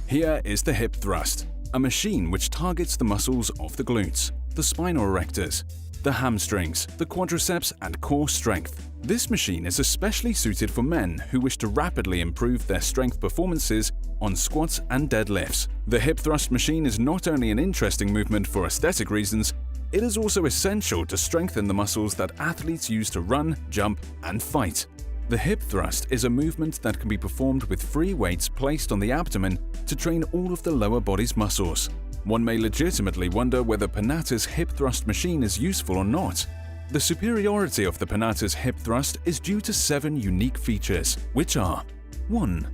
Here is the hip thrust, a machine which targets the muscles of the glutes, the spinal erectors, the hamstrings, the quadriceps, and core strength. This machine is especially suited for men who wish to rapidly improve their strength performances on squats and deadlifts. The hip thrust machine is not only an interesting movement for aesthetic reasons, it is also essential to strengthen the muscles that athletes use to run, jump, and fight. The hip thrust is a movement that can be performed with free weights placed on the abdomen to train all of the lower body's muscles. One may legitimately wonder whether Panatta's hip thrust machine is useful or not. The superiority of the Panatta's hip thrust is due to 7 unique features, which are: 1.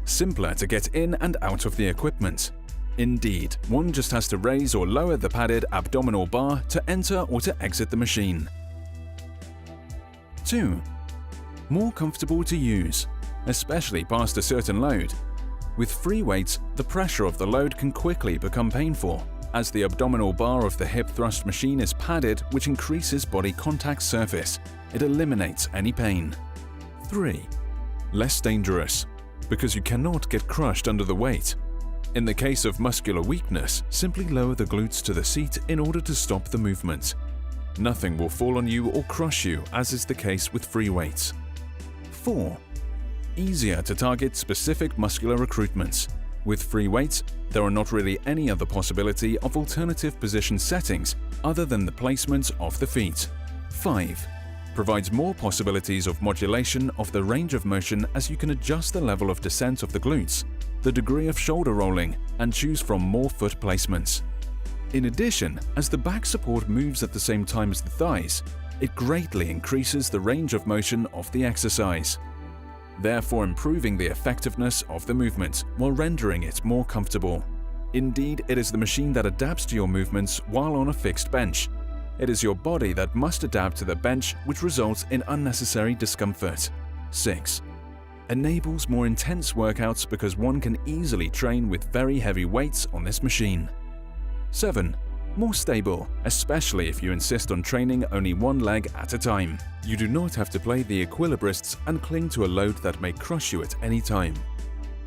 Simpler to get in and out of the equipment. Indeed, one just has to raise or lower the padded abdominal bar to enter or to exit the machine. 2. More comfortable to use, especially past a certain load. With free weights, the pressure of the load can quickly become painful, as the abdominal bar of the hip thrust machine is padded, which increases body contact surface. It eliminates any pain. 3. Less dangerous, because you cannot get crushed under the weight. In the case of muscular weakness, simply lower the glutes to the seat in order to stop the movement. Nothing will fall on you or crush you, as is the case with free weights. 4. Easier to target specific muscular recruitments. With free weights, there are not really any other possibility of alternative position settings other than the placement of the feet. 5. Provides more possibilities of modulation of the range of motion, as you can adjust the level of descent of the glutes, the degree of shoulder rolling, and choose from more foot placements. In addition, as the back support moves at the same time as the thighs, it greatly increases the range of motion of the exercise, therefore improving the effectiveness of the movement while rendering it more comfortable. Indeed, it is the machine that adapts to your movements while on a fixed bench. It is your body that must adapt to the bench, which results in unnecessary discomfort. 6. Enables more intense workouts because one can easily train with very heavy weights on this machine. 7. More stable, especially if you insist on training only one leg at a time. You do not have to play the equilibrists and cling to a load that may crush you at any time.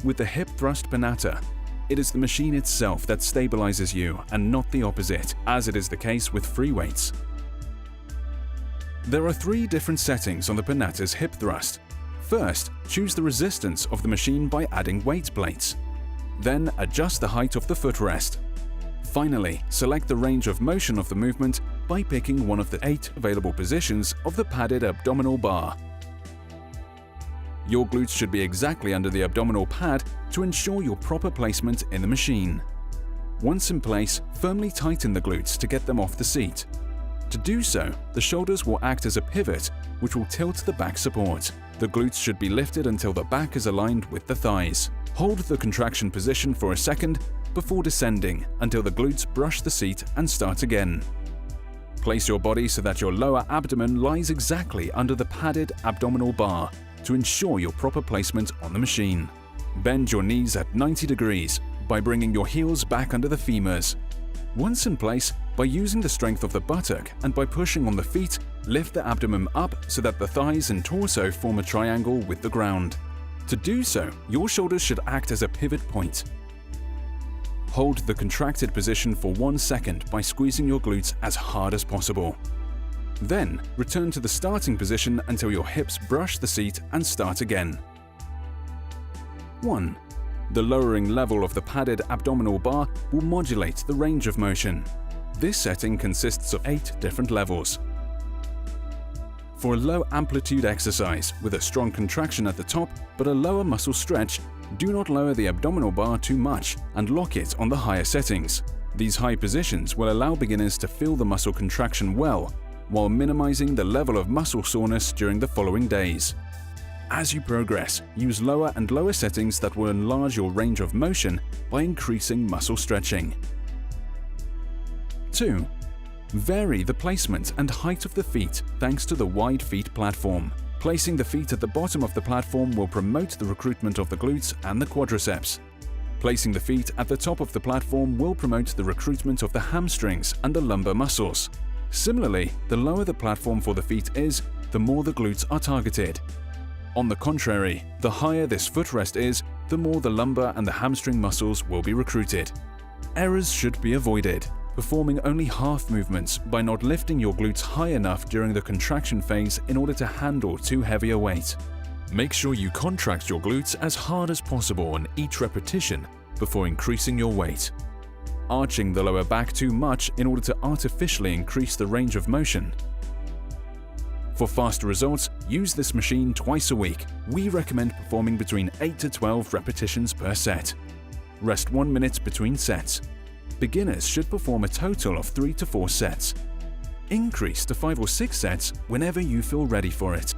With the hip thrust Panatta, it is the machine itself that stabilizes you and not the opposite, as it is the case with free weights. There are 3 different settings on the Panatta's hip thrust. First, choose the resistance of the machine by adding weight plates. Then adjust the height of the footrest. Finally, select the range of motion of the movement by picking one of the 8 available positions of the padded abdominal bar. Your glutes should be exactly under the abdominal pad to ensure your proper placement in the machine. Once in place, firmly tighten the glutes to get them off the seat. To do so, the shoulders will act as a pivot, which will tilt the back support. The glutes should be lifted until the back is aligned with the thighs. Hold the contraction position for a second before descending until the glutes brush the seat and start again. Place your body so that your lower abdomen lies exactly under the padded abdominal bar to ensure your proper placement on the machine. Bend your knees at 90 degrees by bringing your heels back under the femurs. Once in place, by using the strength of the buttock and by pushing on the feet, lift the abdomen up so that the thighs and torso form a triangle with the ground. To do so, your shoulders should act as a pivot point. Hold the contracted position for 1 second by squeezing your glutes as hard as possible. Then, return to the starting position until your hips brush the seat and start again. 1. The lowering level of the padded abdominal bar will modulate the range of motion. This setting consists of 8 different levels. For a low amplitude exercise with a strong contraction at the top but a lower muscle stretch, do not lower the abdominal bar too much and lock it on the higher settings. These high positions will allow beginners to feel the muscle contraction well, while minimizing the level of muscle soreness during the following days. As you progress, use lower and lower settings that will enlarge your range of motion by increasing muscle stretching. 2. Vary the placement and height of the feet thanks to the wide feet platform. Placing the feet at the bottom of the platform will promote the recruitment of the glutes and the quadriceps. Placing the feet at the top of the platform will promote the recruitment of the hamstrings and the lumbar muscles. Similarly, the lower the platform for the feet is, the more the glutes are targeted. On the contrary, the higher this footrest is, the more the lumbar and the hamstring muscles will be recruited. Errors should be avoided. Performing only half movements by not lifting your glutes high enough during the contraction phase in order to handle too heavy a weight. Make sure you contract your glutes as hard as possible on each repetition before increasing your weight. Arching the lower back too much in order to artificially increase the range of motion. For faster results, use this machine twice a week. We recommend performing between 8 to 12 repetitions per set. Rest 1 minute between sets. Beginners should perform a total of 3 to 4 sets. Increase to 5 or 6 sets whenever you feel ready for it.